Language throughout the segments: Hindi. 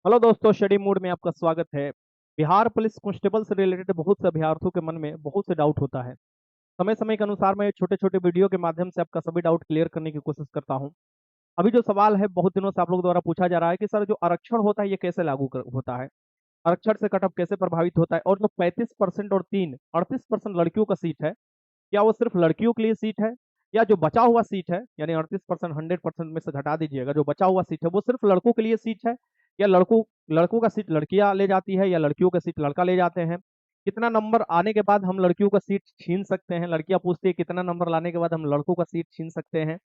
हेलो दोस्तों, स्टडी मूड में आपका स्वागत है। बिहार पुलिस कांस्टेबल से रिलेटेड बहुत से अभ्यर्थियों के मन में बहुत से डाउट होता है। समय समय के अनुसार मैं छोटे छोटे वीडियो के माध्यम से आपका सभी डाउट क्लियर करने की कोशिश करता हूं। अभी जो सवाल है बहुत दिनों से आप लोग द्वारा पूछा जा रहा है कि सर जो आरक्षण होता है ये कैसे होता है, आरक्षण से कटअफ कैसे प्रभावित होता है, और जो 35% और 38% लड़कियों का सीट है, क्या वो सिर्फ लड़कियों के लिए सीट है, या जो बचा हुआ सीट है यानी 38% 100% में से घटा दीजिएगा, जो बचा हुआ सीट है वो सिर्फ लड़कों के लिए सीट है, या लड़कों लड़कों का सीट लड़कियां ले जाती है, या लड़कियों का सीट लड़का ले जाते हैं। कितना नंबर आने के बाद हम लड़कियों का सीट छीन सकते हैं, लड़कियां पूछती है कितना नंबर लाने के बाद हम लड़कों का सीट छीन सकते हैं,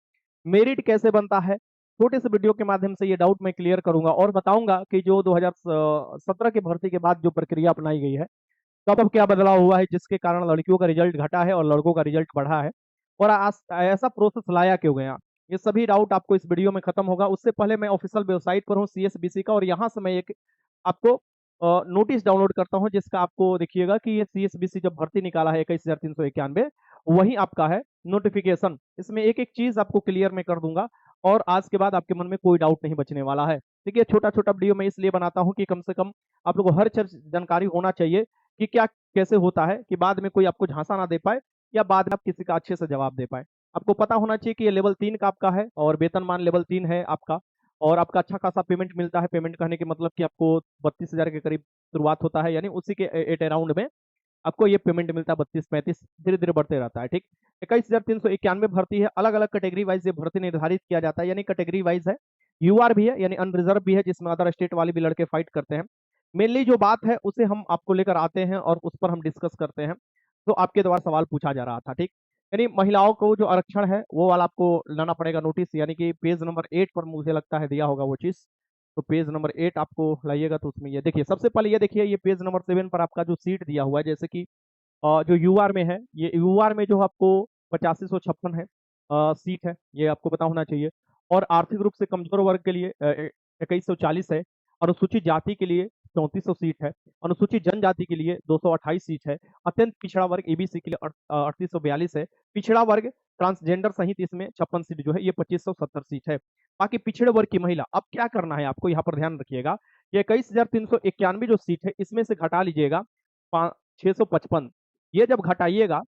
मेरिट कैसे बनता है। छोटे से वीडियो के माध्यम से ये डाउट मैं क्लियर करूंगा और बताऊंगा कि जो 2017 की भर्ती के बाद जो प्रक्रिया अपनाई गई है, तब अब क्या बदलाव हुआ है जिसके कारण लड़कियों का रिजल्ट घटा है और लड़कों का रिजल्ट बढ़ा है, और ऐसा प्रोसेस लाया क्यों गया। ये सभी डाउट आपको इस वीडियो में खत्म होगा। उससे पहले मैं ऑफिशियल वेबसाइट पर हूँ सीएसबीसी का, और यहाँ से मैं एक आपको नोटिस डाउनलोड करता हूँ जिसका आपको देखिएगा कि ये सीएसबीसी जब भर्ती निकाला है 21,391, वही आपका है नोटिफिकेशन। इसमें एक एक चीज आपको क्लियर मैं कर दूंगा, और आज के बाद आपके मन में कोई डाउट नहीं बचने वाला है। देखिए, छोटा छोटा वीडियो मैं इसलिए बनाता हूँ कि कम से कम आप लोगों को हर चीज जानकारी होना चाहिए कि क्या कैसे होता है, कि बाद में कोई आपको झांसा ना दे पाए, या बाद में आप किसी का अच्छे से जवाब दे पाए। आपको पता होना चाहिए कि ये लेवल 3 का आपका है, और वेतनमान लेवल 3 है आपका, और आपका अच्छा खासा पेमेंट मिलता है। पेमेंट कहने के मतलब कि आपको 32,000 के करीब शुरुआत होता है, यानी उसी के एट अराउंड में आपको ये पेमेंट मिलता है। 32-35 धीरे धीरे बढ़ते रहता है। ठीक, 21,391 भर्ती है। अलग अलग कैटेगरी वाइज ये भर्ती निर्धारित किया जाता है, यानी कैटेगरी वाइज है। यूआर भी है यानी अनरिजर्व भी है, जिसमें अदर स्टेट वाले भी लड़के फाइट करते हैं। मेनली जो बात है उसे हम आपको लेकर आते हैं और उस पर हम डिस्कस करते हैं। तो आपके द्वारा सवाल पूछा जा रहा था। ठीक, यानी महिलाओं को जो आरक्षण है वो वाला आपको लाना पड़ेगा नोटिस, यानी कि पेज नंबर 8 पर मुझे लगता है दिया होगा वो चीज। तो पेज नंबर 8 आपको लाइएगा तो उसमें ये देखिए, सबसे पहले ये देखिए, ये पेज नंबर 7 पर आपका जो सीट दिया हुआ है, जैसे कि जो यूआर में है, ये यूआर में जो आपको 8556 है सीट है, ये आपको पता होना चाहिए। और आर्थिक रूप से कमजोर वर्ग के लिए 2140 है। अनुसूचित जाति के लिए 3400 सीट है। अनुसूचित जनजाति के लिए 228 सीट है। अत्यंत पिछड़ा वर्ग एबीसी के लिए 3842 है। पिछड़ा वर्ग ट्रांसजेंडर सहित इसमें 56 सीट जो है, ये 2570 सीट है। बाकी पिछड़े वर्ग की महिला, अब क्या करना है आपको, यहाँ पर ध्यान रखिएगा। ये 21,391 जो सीट है इसमें से घटा लीजिएगा 655। ये जब घटाइएगा,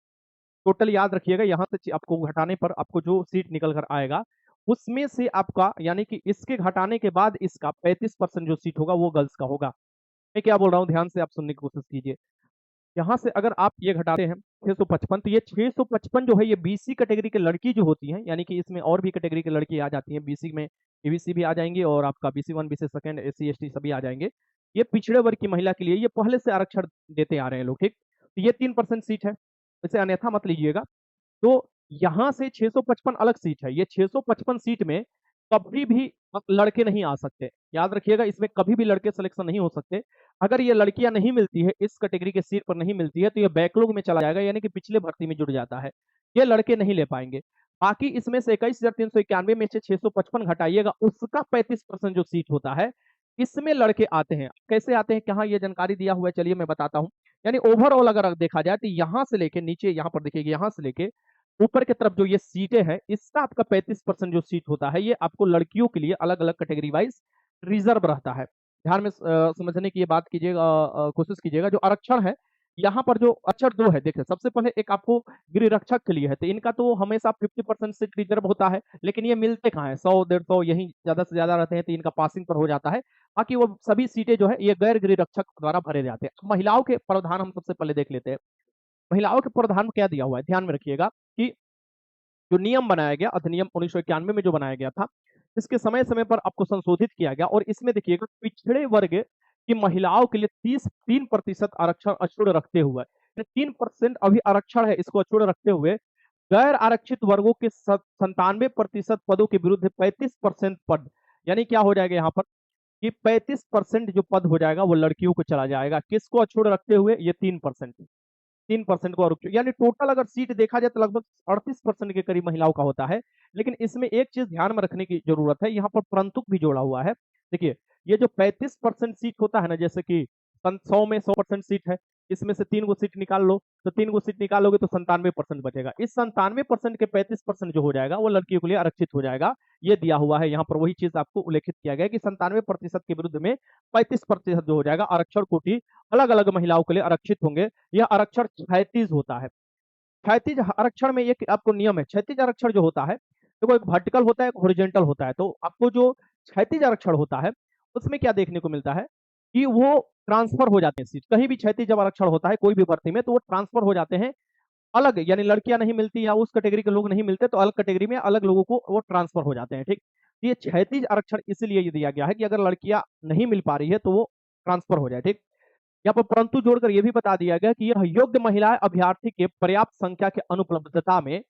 टोटल याद रखिएगा, यहाँ से आपको घटाने पर आपको जो सीट निकल कर आएगा उसमें से आपका, यानी कि इसके घटाने के बाद इसका 35% जो सीट होगा वो गर्ल्स का होगा। मैं क्या बोल रहा हूँ, ध्यान से आप सुनने की कोशिश कीजिए। यहाँ से अगर आप ये घटाते हैं 655, तो ये 655 जो है ये बीसी कैटेगरी के लड़की जो होती है, यानी कि इसमें और भी कैटेगरी की लड़की आ जाती है, बीसी में एबीसी भी आ जाएंगे, और आपका BC 1 BC second SC ST सभी आ जाएंगे। ये पिछड़े वर्ग की महिला के लिए ये पहले से आरक्षण देते आ रहे हैं लोग। ठीक, तो ये 3% सीट है, इसे अन्यथा मत लीजिएगा। तो यहां से 655 अलग सीट है। ये 655 सीट में कभी भी लड़के नहीं आ सकते, याद रखिएगा, इसमें कभी भी लड़के सिलेक्शन नहीं हो सकते। अगर ये लड़कियां नहीं मिलती है, इस कैटेगरी के सीट पर नहीं मिलती है, तो ये बैकलॉग में चला जाएगा, यानी कि पिछले भर्ती में जुड़ जाता है। ये लड़के नहीं ले पाएंगे। बाकी इसमें से 21,391 में से 655 घटाइएगा, उसका 35% जो सीट होता है इसमें लड़के आते हैं। कैसे आते हैं, कहाँ ये जानकारी दिया हुआ है, चलिए मैं बताता हूँ। यानी ओवरऑल अगर देखा जाए तो यहाँ से लेके नीचे, यहाँ पर देखिए, यहाँ से लेके ऊपर की तरफ जो ये सीटें हैं, इसका आपका 35% जो सीट होता है ये आपको लड़कियों के लिए अलग अलग कैटेगरी वाइज रिजर्व रहता है। ध्यान में समझने की ये बात कीजिएगा, कोशिश कीजिएगा। जो आरक्षण है, यहाँ पर जो अक्षर 2 है, देखिए सबसे पहले एक आपको गृह रक्षक के लिए है, तो इनका तो हमेशा 50% सीट रिजर्व होता है, लेकिन ये मिलते कहाँ है, 100 150 यही ज्यादा से ज्यादा रहते हैं, तो इनका पासिंग पर हो जाता है। बाकी वो सभी सीटें जो है ये गैर गृह रक्षक द्वारा भरे जाते हैं। महिलाओं के प्रावधान हम सबसे पहले देख लेते हैं। महिलाओं के प्रावधान में क्या दिया हुआ है, ध्यान में रखिएगा कि जो नियम बनाया गया, अधिनियम 1991 में जो बनाया गया था, इसके समय समय पर आपको संशोधित किया गया, और इसमें देखिएगा पिछड़े वर्ग की महिलाओं के लिए 3% आरक्षण अक्षुण्ण रखते हुए, 3% अभी आरक्षण है, इसको अक्षुण्ण रखते हुए गैर आरक्षित वर्गों के 97% पदों के विरुद्ध 35% पद, यानी क्या हो जाएगा यहाँ पर कि 35% जो पद हो जाएगा वो लड़कियों को चला जाएगा। किसको अक्षुण्ण रखते हुए, ये 3%। 3% को आरक्षण, यानी टोटल अगर सीट देखा जाए तो लगभग 38% के करीब महिलाओं का होता है। लेकिन इसमें एक चीज ध्यान में रखने की जरूरत है, यहाँ पर परंतुक भी जोड़ा हुआ है। देखिए, ये जो 35% सीट होता है ना, जैसे कि 100 में 100% सीट है, इसमें से 3 गो सीट निकाल लो, तो 3 गो सीट निकालोगे तो 97% बचेगा। इस 97% के 35% जो हो जाएगा वो लड़कियों के लिए आरक्षित हो जाएगा। ये दिया हुआ है यहाँ पर, वही चीज आपको उल्लेखित किया गया है कि 97% के विरुद्ध में 35% जो हो जाएगा आरक्षण कोटि अलग अलग महिलाओं के लिए आरक्षित होंगे। यह आरक्षण क्षैतिज होता है। क्षैतिज आरक्षण में एक आपको नियम है। क्षैतिज आरक्षण जो होता है देखो, एक वर्टिकल होता है, एक हॉरिजॉन्टल होता है। तो आपको जो क्षैतिज आरक्षण होता है उसमें क्या देखने को मिलता है कि वो ट्रांसफर हो जाते हैं सीट। कहीं भी क्षैतिज जब आरक्षण होता है कोई भी भर्ती में, तो वो ट्रांसफर हो जाते हैं अलग, यानी लड़कियां नहीं मिलती या उस कैटेगरी के लोग नहीं मिलते तो अलग कैटेगरी में अलग लोगों को वो ट्रांसफर हो जाते हैं। ठीक, ये क्षैतिज आरक्षण इसलिए ये दिया गया है कि अगर लड़कियां नहीं मिल पा रही है तो वो ट्रांसफर हो जाए। ठीक, यहाँ पर परंतु जोड़कर यह भी बता दिया गया कि यह योग्य महिला अभ्यर्थी के पर्याप्त संख्या के अनुपलब्धता में,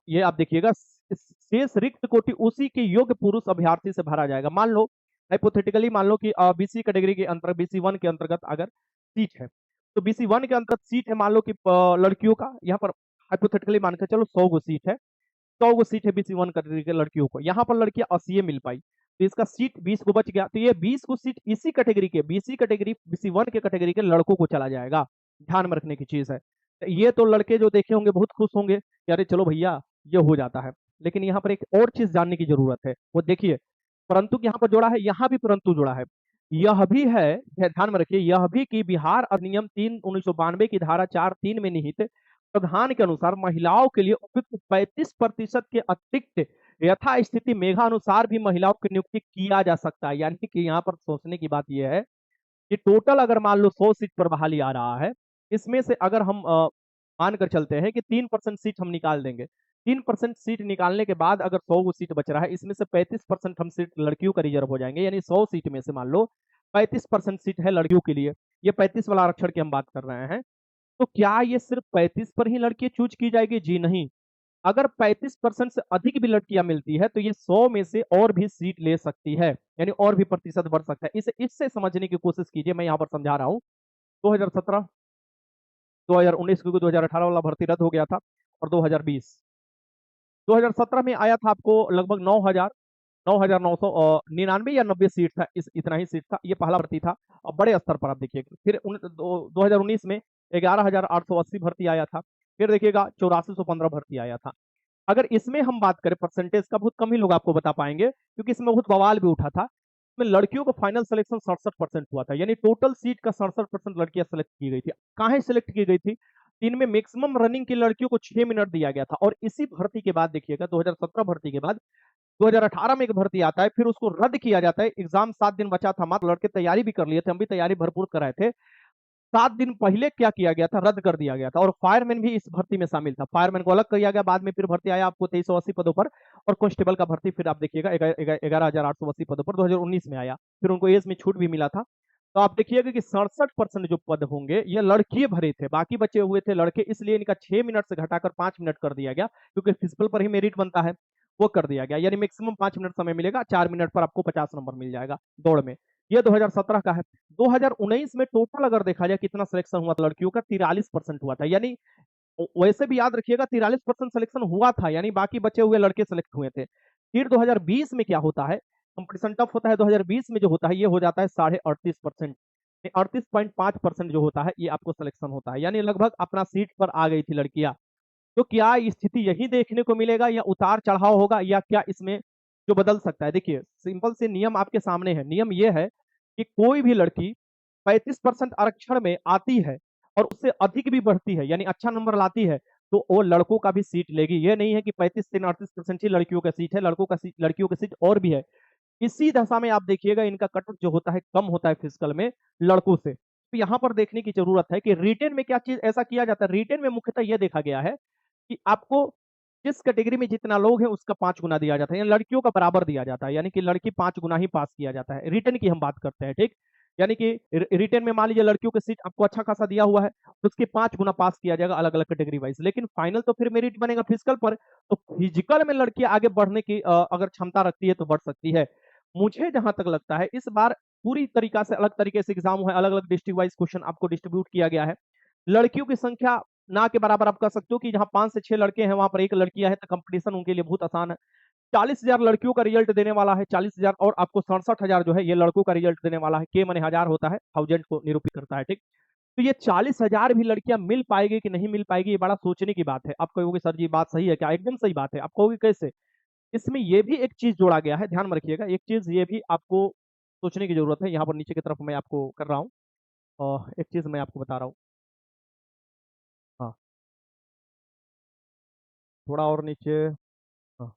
ये आप देखिएगा, शेष रिक्त कोटि उसी के योग्य पुरुष अभ्यर्थी से भरा जाएगा। मान लो हाइपोथेटिकली, मान लो कि बीसी कैटेगरी के अंतर्गत, BC1 के अंतर्गत अगर सीट है, तो BC1 के अंतर्गत सीट है मान लो कि लड़कियों का, यहाँ पर हाइपोथेटिकली मान के चलो 100 गो सीट है, 100 गो सीट है BC1 कैटेगरी के लड़कियों को, यहाँ पर लड़कियां 80 मिल पाई, तो इसका सीट 20 को बच गया। तो ये 20 को सीट इसी कैटेगरी के, BC कैटेगरी, BC1 के कैटेगरी के लड़कों को चला जाएगा। ध्यान में रखने की चीज है। ये तो लड़के जो देखे होंगे बहुत खुश होंगे कि अरे चलो भैया ये हो जाता है। लेकिन यहाँ पर एक और चीज जानने की जरूरत है, वो देखिए, परंतु यहाँ पर जोड़ा है, यहाँ भी परंतु जोड़ा है। यह भी है, ध्यान में रखिए, यह भी कि बिहार अधिनियम 3/1992 की धारा 4(3) में निहित प्रावधान के अनुसार महिलाओं के लिए उपयुक्त 35% के अतिरिक्त यथास्थिति मेघानुसार भी महिलाओं की नियुक्ति किया जा सकता है। यानी कि यहाँ पर सोचने की बात यह है कि टोटल अगर मान लो 100 सीट पर बहाली आ रहा है, इसमें से अगर हम मानकर चलते हैं कि 3% सीट हम निकाल देंगे, 3% सीट निकालने के बाद अगर 100 वो सीट बच रहा है, इसमें से 35% हम सीट लड़कियों का रिजर्व हो जाएंगे, यानी 100 सीट में से मान लो 35% सीट है लड़कियों के लिए। ये 35 वाला आरक्षण की हम बात कर रहे हैं। तो क्या ये सिर्फ 35 पर ही लड़की चूज की जाएगी? जी नहीं। अगर 35% से अधिक भी लड़कियां मिलती है तो ये 100 में से और भी सीट ले सकती है, यानी और भी प्रतिशत बढ़ सकता है। इसे इससे समझने की कोशिश कीजिए, मैं यहाँ पर समझा रहा हूँ। 2017, 2019, क्योंकि 2018 वाला भर्ती रद्द हो गया था, और 2020, 2017 में आया था आपको लगभग 9,999 या 90 सीट था, इतना ही सीट था। ये पहला भर्ती था और बड़े स्तर पर आप देखिएगा। फिर 2019 में 11,880 भर्ती आया था। फिर देखिएगा 8415 भर्ती आया था। अगर इसमें हम बात करें परसेंटेज का, बहुत कम ही लोग आपको बता पाएंगे क्योंकि इसमें बहुत बवाल भी उठा था। इसमें लड़कियों को फाइनल सिलेक्शन 67% हुआ था, यानी टोटल सीट का 67% लड़कियां सेलेक्ट की गई थी। कहां सेलेक्ट की गई थी? इनमें मैक्सिमम रनिंग की लड़कियों को 6 मिनट दिया गया था। और इसी भर्ती के बाद देखिएगा 2017 भर्ती के बाद 2018 में एक भर्ती आता है, फिर उसको रद्द किया जाता है। एग्जाम 7 दिन बचा था मात्र, लड़के तैयारी भी कर लिए थे, हम भी तैयारी भरपूर कराए थे। 7 दिन पहले क्या किया गया था? रद्द कर दिया गया था। और फायरमैन भी इस भर्ती में शामिल था। फायरमैन को अलग किया गया, बाद में फिर भर्ती आया आपको 2380 पदों पर। और कांस्टेबल का भर्ती फिर आप देखिएगा 11,880 पदों पर 2019 में आया। फिर उनको एज में छूट भी मिला था। तो आप देखिएगा कि 67% जो पद होंगे ये लड़किए भरे थे, बाकी बचे हुए थे लड़के, इसलिए इनका 6 मिनट से घटाकर 5 मिनट कर दिया गया, क्योंकि फिजिकल पर ही मेरिट बनता है, वो कर दिया गया। यानी मैक्सिमम 5 मिनट समय मिलेगा, 4 मिनट पर आपको 50 नंबर मिल जाएगा दौड़ में। ये 2017 का है। 2019 में टोटल अगर देखा जाए कितना सिलेक्शन हुआ था लड़कियों का, 43% हुआ था। यानी वैसे भी याद रखिएगा 43% सिलेक्शन हुआ था, यानी बाकी बचे हुए लड़के सिलेक्ट हुए थे। फिर 2020 में क्या होता है? कंपटीशन टफ होता है। 2020 में जो होता है ये हो जाता है 38.5%, 38.5% जो होता है ये आपको सिलेक्शन होता है, यानी लगभग अपना सीट पर आ गई थी लड़कियां। तो क्या स्थिति यही देखने को मिलेगा या उतार चढ़ाव होगा, या क्या इसमें जो बदल सकता है? देखिए सिंपल से नियम आपके सामने है। नियम यह है कि कोई भी लड़की 35% आरक्षण में आती है और उससे अधिक भी बढ़ती है, यानी अच्छा नंबर लाती है, तो वो लड़कों का भी सीट लेगी। ये नहीं है कि 35 से 38% ही लड़कियों का सीट है, लड़कियों का सीट और भी है। इसी दशा में आप देखिएगा इनका कट जो होता है कम होता है फिजिकल में लड़कों से। तो यहाँ पर देखने की जरूरत है कि रिटेन में क्या चीज ऐसा किया जाता है। रिटेन में मुख्यतः यह देखा गया है कि आपको जिस कैटेगरी में जितना लोग हैं उसका 5 गुना दिया जाता है, यानी लड़कियों का बराबर दिया जाता है, यानी कि लड़की 5 गुना ही पास किया जाता है। रिटर्न की हम बात करते हैं, ठीक। यानी कि रिटर्न में मान लीजिए लड़कियों के सीट आपको अच्छा खासा दिया हुआ है, तो उसके 5 गुना पास किया जाएगा अलग अलग कैटेगरी वाइज। लेकिन फाइनल तो फिर मेरिट बनेगा फिजिकल पर। तो फिजिकल में लड़की आगे बढ़ने की अगर क्षमता रखती है तो बढ़ सकती है। मुझे जहां तक लगता है इस बार पूरी तरीका से अलग तरीके से एग्जाम हुआ है, अलग अलग डिस्ट्रिक्ट वाइज क्वेश्चन आपको डिस्ट्रीब्यूट किया गया है। लड़कियों की संख्या ना के बराबर आप कह सकते हो कि जहां 5 से 6 लड़के हैं वहां पर एक लड़कियां है, तो कंपटीशन उनके लिए बहुत आसान है। 40,000 लड़कियों का रिजल्ट देने वाला है, 40,000 और आपको 67,000 जो है ये लड़कों का रिजल्ट देने वाला है। के माने हजार होता है, थाउजेंड को निरूपित करता है, ठीक। तो ये 40,000 भी लड़कियां मिल पाएगी कि नहीं मिल पाएगी, ये बड़ा सोचने की बात है। आप कहोगे सर जी बात सही है क्या? एकदम सही बात है। आप कहोगे कैसे? इसमें ये भी एक चीज जोड़ा गया है, ध्यान में रखिएगा, एक चीज ये भी आपको सोचने की जरूरत है। यहाँ पर नीचे की तरफ मैं आपको कर रहा हूँ और एक चीज मैं आपको बता रहा हूँ। हाँ, थोड़ा और नीचे। हाँ,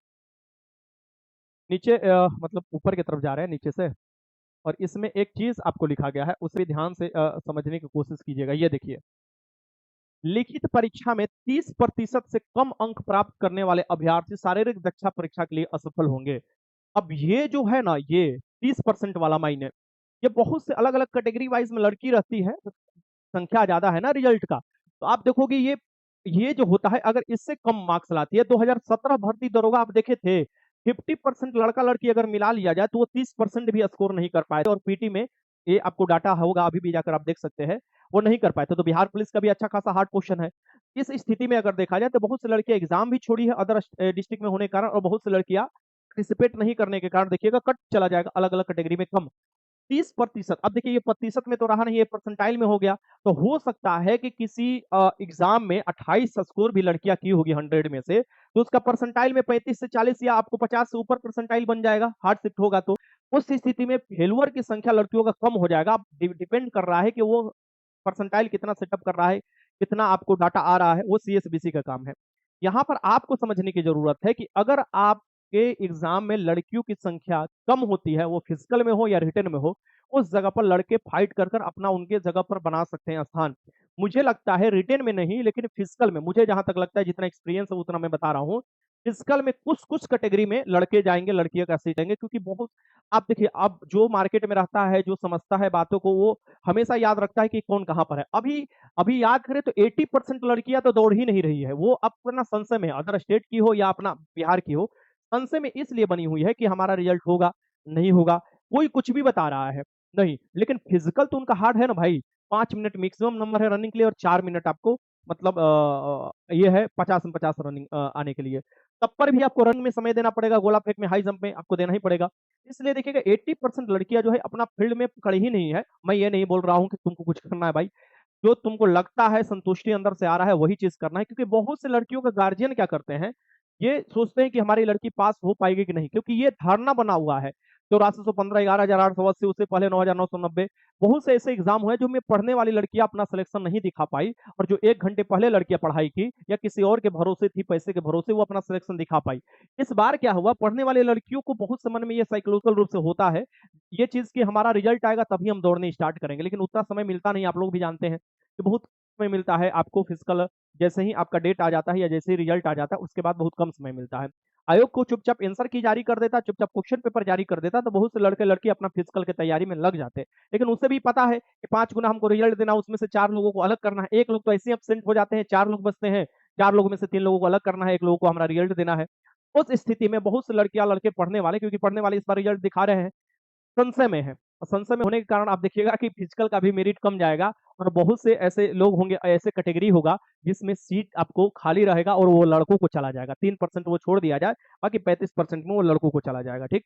नीचे मतलब ऊपर की तरफ जा रहे हैं नीचे से। और इसमें एक चीज आपको लिखा गया है, उसे भी ध्यान से समझने की कोशिश कीजिएगा। ये देखिए, लिखित परीक्षा में 30% से कम अंक प्राप्त करने वाले अभ्यर्थी शारीरिक दक्षता परीक्षा के लिए असफल होंगे। अब ये जो है ना, ये 30% वाला मायने, ये बहुत से अलग अलग कैटेगरी वाइज में लड़की रहती है, तो संख्या ज्यादा है ना रिजल्ट का, तो आप देखोगे ये जो होता है, अगर इससे कम मार्क्स लाती है। 2017 भर्ती दरोगा आप देखे थे, 50% लड़का लड़की अगर मिला लिया जाए तो वो 30% भी स्कोर नहीं कर पाए थे। और पीटी में ये आपको डाटा होगा, अभी भी जाकर आप देख सकते हैं, वो नहीं कर पाए थे। तो बिहार पुलिस का भी अच्छा खासा हार्ड क्वेश्चन है। इस स्थिति में अगर देखा जाए तो बहुत सी लड़कियां एग्जाम भी छोड़ी है अदर डिस्ट्रिक्ट में होने के कारण, और बहुत सी लड़कियां पार्टिसिपेट नहीं करने के कारण देखिएगा कट चला जाएगा अलग अलग कैटेगरी में कम। 30%, अब देखिए ये प्रतिशत में तो रहा नहीं, ये परसेंटाइल में हो गया। तो हो सकता है कि किसी एग्जाम में 28 स्कोर भी लड़कियां की होगी 100 में से, तो उसका परसेंटाइल में 35 से 40 या आपको 50 से ऊपर परसेंटाइल बन जाएगा, हार्ड शिफ्ट होगा। तो उस स्थिति में फेलुअर की संख्या लड़कियों का कम हो जाएगा। अब डिपेंड कर रहा है कि वो परसेंटाइल कितना सेटअप कर रहा है, कितना आपको डाटा आ रहा है, वो सीएसबीसी का काम है। यहाँ पर आपको समझने की जरूरत है कि अगर आपके एग्जाम में लड़कियों की संख्या कम होती है, वो फिजिकल में हो या रिटर्न में हो, उस जगह पर लड़के फाइट कर कर अपना उनके जगह पर बना सकते हैं स्थान। मुझे लगता है रिटर्न में नहीं, लेकिन फिजिकल में, मुझे जहां तक लगता है, जितना एक्सपीरियंस है उतना मैं बता रहा हूँ, फिजिकल में कुछ कुछ कैटेगरी में लड़के जाएंगे, लड़कियां का सीट लेंगे। क्योंकि बहुत, आप देखिए, अब जो मार्केट में रहता है, जो समझता है बातों को, वो हमेशा याद रखता है कि कौन कहां पर है। अभी अभी याद करें तो 80% लड़कियां तो दौड़ ही नहीं रही है, वो अपना संशय में, अदर स्टेट की हो या अपना बिहार की हो, संशय में इसलिए बनी हुई है कि हमारा रिजल्ट होगा नहीं होगा। कोई कुछ भी बता रहा है नहीं, लेकिन फिजिकल तो उनका हार्ड है ना भाई। 5 मिनट मैक्सिमम नंबर है रनिंग के लिए, और 4 मिनट आपको मतलब ये है 50 में 50 रनिंग आने के लिए। तब पर भी आपको रन में समय देना पड़ेगा, गोला फेंक में, हाई जंप में आपको देना ही पड़ेगा। इसलिए देखिएगा 80% लड़कियां जो है अपना फील्ड में खड़ी ही नहीं है। मैं ये नहीं बोल रहा हूँ कि तुमको कुछ करना है भाई, जो तुमको लगता है संतुष्टि अंदर से आ रहा है वही चीज करना है। क्योंकि बहुत से लड़कियों का गार्जियन क्या करते हैं, ये सोचते हैं कि हमारी लड़की पास हो पाएगी कि नहीं, क्योंकि ये धारणा बना हुआ है। 8415, 11,880, उससे पहले 9,990, बहुत से ऐसे एग्जाम हुए जो में पढ़ने वाली लड़कियां अपना सिलेक्शन नहीं दिखा पाई, और जो 1 घंटे पहले लड़कियां पढ़ाई की या किसी और के भरोसे थी, पैसे के भरोसे, वो अपना सिलेक्शन दिखा पाई। इस बार क्या हुआ, पढ़ने वाली लड़कियों को बहुत से मन में ये साइकोलॉजिकल रूप से होता है ये चीज कि हमारा रिजल्ट आएगा तभी हम दौड़ने स्टार्ट करेंगे, लेकिन उतना समय मिलता नहीं। आप लोग भी जानते हैं कि बहुत समय मिलता है आपको फिजिकल, जैसे ही आपका डेट आ जाता है या जैसे ही रिजल्ट आ जाता है उसके बाद बहुत कम समय मिलता है। आयोग को चुपचाप आंसर की जारी कर देता, चुपचाप क्वेश्चन पेपर जारी कर देता, तो बहुत से लड़के लड़की अपना फिजिकल की तैयारी में लग जाते। लेकिन उसे भी पता है कि 5 गुना हमको रिजल्ट देना, उसमें से 4 लोगों को अलग करना है। एक लोग तो ऐसे एब्सेंट हो जाते हैं, 4 लोग बचते हैं, 4 लोगों में से 3 लोगों को अलग करना है, एक लोगों को हमारा रिजल्ट देना है। उस स्थिति में बहुत से लड़कियां लड़के पढ़ने वाले, क्योंकि पढ़ने वाले इस बार रिजल्ट दिखा रहे हैं, संशय में है। और संशय में होने के कारण आप देखिएगा कि फिजिकल का भी मेरिट कम जाएगा, और बहुत से ऐसे लोग होंगे, ऐसे कैटेगरी होगा जिसमें सीट आपको खाली रहेगा और वो लड़कों को चला जाएगा। 3% वो छोड़ दिया जाए, बाकी 35% में वो लड़कों को चला जाएगा, ठीक।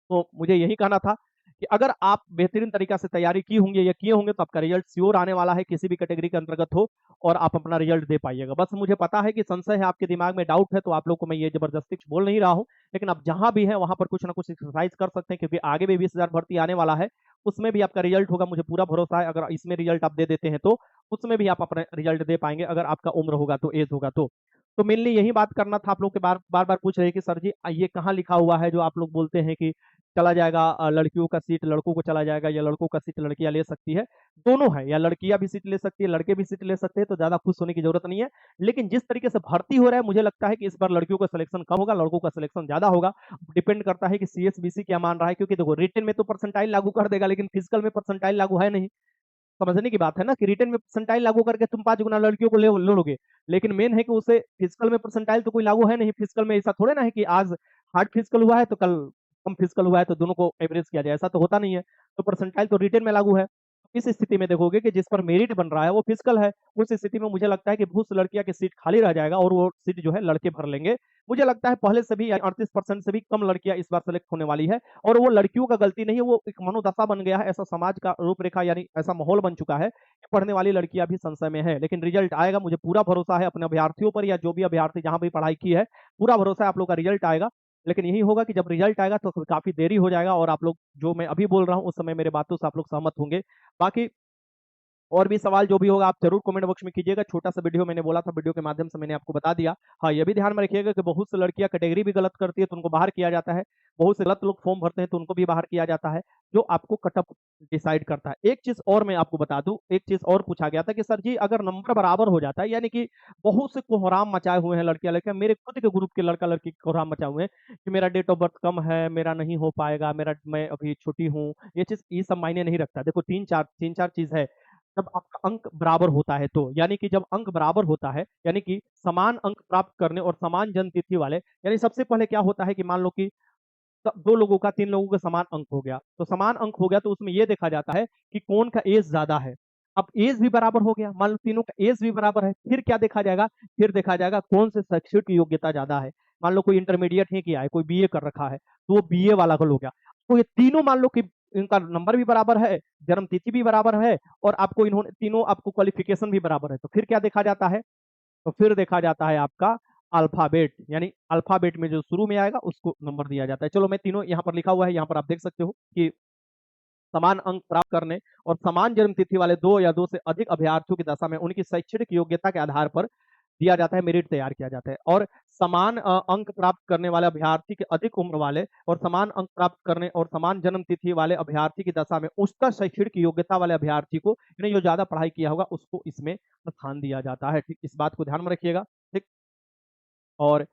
तो मुझे यही कहना था कि अगर आप बेहतरीन तरीका से तैयारी की होंगे या किए होंगे तो आपका रिजल्ट श्योर आने वाला है, किसी भी कैटेगरी के अंतर्गत हो, और आप अपना रिजल्ट दे पाइएगा। बस मुझे पता है कि संशय है, आपके दिमाग में डाउट है, तो आप लोग को मैं ये जबरदस्ती कुछ बोल नहीं रहा हूँ, लेकिन आप जहां भी है वहां पर कुछ ना कुछ एक्सरसाइज कर सकते हैं, क्योंकि आगे भी 20,000 भर्ती आने वाला है, उसमें भी आपका रिजल्ट होगा, मुझे पूरा भरोसा है। अगर इसमें रिजल्ट आप दे देते हैं तो उसमें भी आप अपना रिजल्ट दे पाएंगे, अगर आपका उम्र होगा तो, एज होगा तो मेनली यही बात करना था। आप लोग के बार बार बार पूछ रहे हैं कि सर जी ये कहाँ लिखा हुआ है जो आप लोग बोलते हैं कि चला जाएगा, लड़कियों का सीट लड़कों को चला जाएगा, या लड़कों का सीट लड़कियां ले सकती है। दोनों है, या लड़कियां भी सीट ले सकती है, लड़के भी सीट ले सकते हैं, तो ज्यादा खुश होने की जरूरत नहीं है। लेकिन जिस तरीके से भर्ती हो रहा है, मुझे लगता है कि इस बार लड़कियों का सिलेक्शन कम होगा, लड़कों का सिलेक्शन ज्यादा होगा। डिपेंड करता है कि सीएसबीसी क्या मान रहा है, क्योंकि देखो रिटन में तो परसेंटाइल लागू कर देगा, लेकिन फिजिकल में परसेंटाइल लागू है नहीं। समझने की बात है ना, कि रिटन में परसेंटाइल लागू करके तुम 5 गुना लड़कियों को ले लोगे, लेकिन मेन है कि उसे फिजिकल में परसेंटाइल तो कोई लागू है नहीं। फिजिकल में ऐसा थोड़े ना है कि आज हार्ड फिजिकल हुआ है तो कल कम फिजिकल हुआ है तो दोनों को एवरेज किया जाए, ऐसा तो होता नहीं है। तो परसेंटाइल तो रिटन में लागू है। इस स्थिति में देखोगे कि जिस पर मेरिट बन रहा है वो फिजिकल है। उस स्थिति में मुझे लगता है कि बहुत सी लड़कियां की सीट खाली रह जाएगा और वो सीट जो है लड़के भर लेंगे। मुझे लगता है पहले से भी 38% से भी कम लड़कियां इस बार सेलेक्ट होने वाली है, और वो लड़कियों का गलती नहीं है, वो एक मनोदशा बन गया है, ऐसा समाज का रूपरेखा यानी ऐसा माहौल बन चुका है कि पढ़ने वाली लड़कियां भी संशय में है। लेकिन रिजल्ट आएगा, मुझे पूरा भरोसा है अपने अभ्यर्थियों पर, या जो भी अभ्यर्थी जहां भी पढ़ाई की है, पूरा भरोसा है आप लोग का रिजल्ट आएगा। लेकिन यही होगा कि जब रिजल्ट आएगा तो काफी देरी हो जाएगा, और आप लोग जो मैं अभी बोल रहा हूँ उस समय मेरे बातों से आप लोग सहमत होंगे। बाकी और भी सवाल जो भी होगा आप जरूर कमेंट बॉक्स में कीजिएगा। छोटा सा वीडियो मैंने बोला था, वीडियो के माध्यम से मैंने आपको बता दिया। हाँ, ये भी ध्यान में रखिएगा कि बहुत सी लड़कियां कैटेगरी भी गलत करती है तो उनको बाहर किया जाता है, बहुत से गलत लोग फॉर्म भरते हैं तो उनको भी बाहर किया जाता है, जो आपको कट ऑफ डिसाइड करता है। एक चीज और मैं आपको बता दूं, एक चीज और पूछा गया था कि सर जी अगर नंबर बराबर हो जाता है, यानी कि बहुत से कोहराम मचाए हुए हैं लड़कियां लड़कियां, मेरे खुद के ग्रुप के लड़का लड़की कोहराम मचाए हुए हैं कि मेरा डेट ऑफ बर्थ कम है, मेरा नहीं हो पाएगा, मेरा मैं अभी छोटी हूँ, ये चीज ये सब मायने नहीं रखता। देखो तीन चार चीज है। जब आपका अंक बराबर होता है तो, यानी कि जब अंक बराबर होता है, यानी कि समान अंक प्राप्त करने और समान जन्म तिथि वाले, यानी सबसे पहले क्या होता है कि मान लो कि दो लोगों का, तीन लोगों का समान अंक हो गया, तो समान अंक हो गया तो उसमें यह देखा जाता है कि कौन का एज ज्यादा है। अब एज भी बराबर हो गया, मान लो तीनों का एज भी बराबर है, फिर क्या देखा जाएगा, फिर देखा जाएगा कौन से शैक्षिक योग्यता ज्यादा है। मान लो कोई इंटरमीडिएट ही किया है, कोई बीए कर रखा है, तो वो बीए वाला को हो गया। तो ये तीनों मान लो कि इनका नंबर भी बराबर है, जन्म तिथि भी बराबर है, और आपको इन्होंने तीनों आपको क्वालिफिकेशन भी बराबर है, तो फिर क्या देखा जाता है, तो फिर देखा जाता है आपका अल्फाबेट, यानी अल्फाबेट में जो शुरू में आएगा उसको नंबर दिया जाता है। चलो मैं तीनों यहाँ पर लिखा हुआ है, यहाँ पर आप देख सकते हो कि समान अंक प्राप्त करने और समान जन्म तिथि वाले दो या दो से अधिक अभ्यर्थियों की दशा में उनकी शैक्षणिक योग्यता के आधार पर दिया जाता है, मेरिट तैयार किया जाता है। और समान अंक प्राप्त करने वाले अभ्यर्थी के अधिक उम्र वाले और समान अंक प्राप्त करने और समान जन्म तिथि वाले अभ्यर्थी की दशा में उच्चतर शैक्षणिक योग्यता वाले अभ्यर्थी को, यानी जो ज्यादा पढ़ाई किया होगा उसको इसमें स्थान दिया जाता है। ठीक, इस बात को ध्यान में रखिएगा। ठीक, और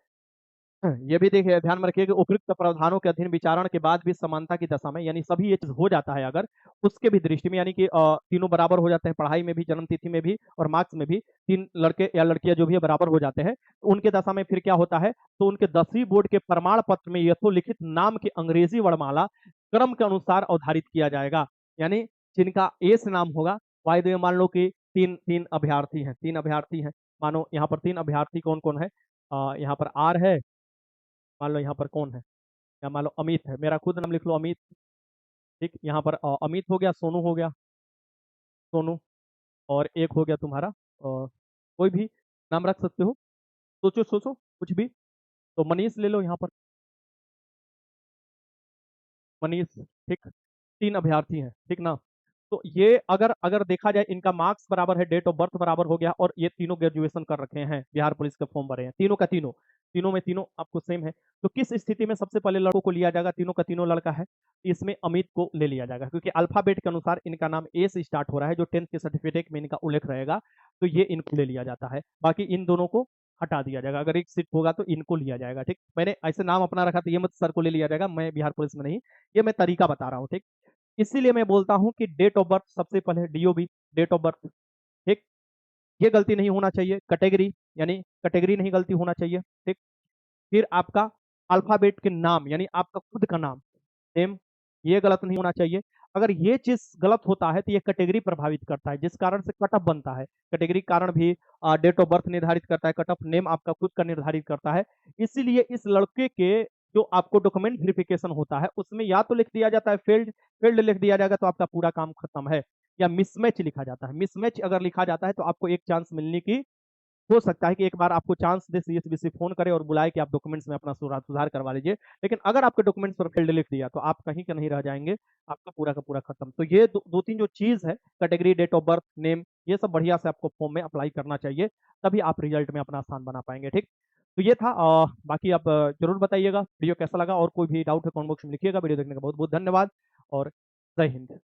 ये भी देखिए ध्यान में रखिए कि उपयुक्त प्रावधानों के अधीन विचारण के बाद भी समानता की दशा में, यानी सभी ये चीज हो जाता है अगर, उसके भी दृष्टि में, यानी कि तीनों बराबर हो जाते हैं, पढ़ाई में भी, जन्म तिथि में भी और मार्क्स में भी, तीन लड़के या लड़कियां जो भी है बराबर हो जाते हैं, तो उनके दशा में फिर क्या होता है, तो उनके 10वीं बोर्ड के प्रमाण पत्र में यथोलिखित नाम की अंग्रेजी वर्णमाला क्रम के अनुसार अवधारित किया जाएगा। यानी जिनका एस नाम होगा, वायदे में मान लो कि तीन तीन अभ्यर्थी हैं, तीन अभ्यर्थी हैं, मानो यहाँ पर तीन अभ्यर्थी कौन कौन है, यहाँ पर आर है, मान लो यहाँ पर कौन है, या मान लो अमित है, मेरा खुद नाम लिख लो अमित। ठीक, यहाँ पर अमित हो गया, सोनू हो गया, सोनू, और एक हो गया तुम्हारा कोई भी नाम रख सकते हो, सोचो सोचो कुछ भी। तो मनीष ले लो यहाँ पर, मनीष। ठीक, तीन अभ्यर्थी हैं, ठीक ना। तो ये अगर अगर देखा जाए, इनका मार्क्स बराबर है, डेट ऑफ बर्थ बराबर हो गया, और ये तीनों ग्रेजुएशन कर रखे हैं, बिहार पुलिस के फॉर्म भरे हैं, तीनों का तीनों, तीनों में तीनों आपको सेम है। तो किस स्थिति में सबसे पहले लड़कों को लिया जाएगा, तीनों का तीनों लड़का है, इसमें अमित को ले लिया जाएगा, क्योंकि अल्फाबेट के अनुसार इनका नाम ए से स्टार्ट हो रहा है, जो 10th के सर्टिफिकेट में इनका उल्लेख रहेगा, तो ये इनको ले लिया जाता है। बाकी इन दोनों को हटा दिया जाएगा, अगर एक सीट होगा तो इनको लिया जाएगा। ठीक, मैंने ऐसे नाम अपना रखा था, ये मत सर को ले लिया जाएगा, मैं बिहार पुलिस में नहीं, ये मैं तरीका बता रहा हूँ। ठीक, इसीलिए मैं बोलता हूं कि डेट ऑफ बर्थ सबसे पहले, डीओबी, डेट ऑफ बर्थ। ठीक, ये गलती नहीं होना चाहिए। कैटेगरी, यानी कैटेगरी नहीं गलती होना चाहिए। ठीक, फिर आपका अल्फाबेट के नाम, यानी आपका खुद का नाम, नेम, ये गलत नहीं होना चाहिए। अगर ये चीज गलत होता है तो ये कैटेगरी प्रभावित करता है, जिस कारण से कट ऑफ बनता है। कैटेगरी कारण भी डेट ऑफ बर्थ निर्धारित करता है, कट ऑफ नेम आपका खुद का निर्धारित करता है। इसीलिए इस लड़के के जो आपको डॉक्यूमेंट वेरिफिकेशन होता है उसमें या तो लिख दिया जाता है फील्ड, फील्ड लिख दिया जाएगा तो आपका पूरा काम खत्म है, या मिसमैच लिखा जाता है। मिसमैच अगर लिखा जाता है तो आपको एक चांस मिलने की, हो सकता है कि एक बार आपको चांस दे, सीएसबीसी फोन करे और बुलाए कि आप डॉक्यूमेंट्स में अपना सुधार करवा लीजिए। लेकिन अगर आपके डॉक्यूमेंट्स पर फील्ड लिख दिया तो आप कहीं का नहीं रह जाएंगे, आपका पूरा का पूरा खत्म। तो ये दो तीन जो चीज है, category, date of birth, name, ये सब बढ़िया से आपको फॉर्म में अप्लाई करना चाहिए, तभी आप रिजल्ट में अपना स्थान बना पाएंगे। ठीक, तो ये था। बाकी आप जरूर बताइएगा वीडियो कैसा लगा, और कोई भी डाउट है कमेंट बॉक्स में लिखिएगा। वीडियो देखने का बहुत बहुत धन्यवाद, और जय हिंद।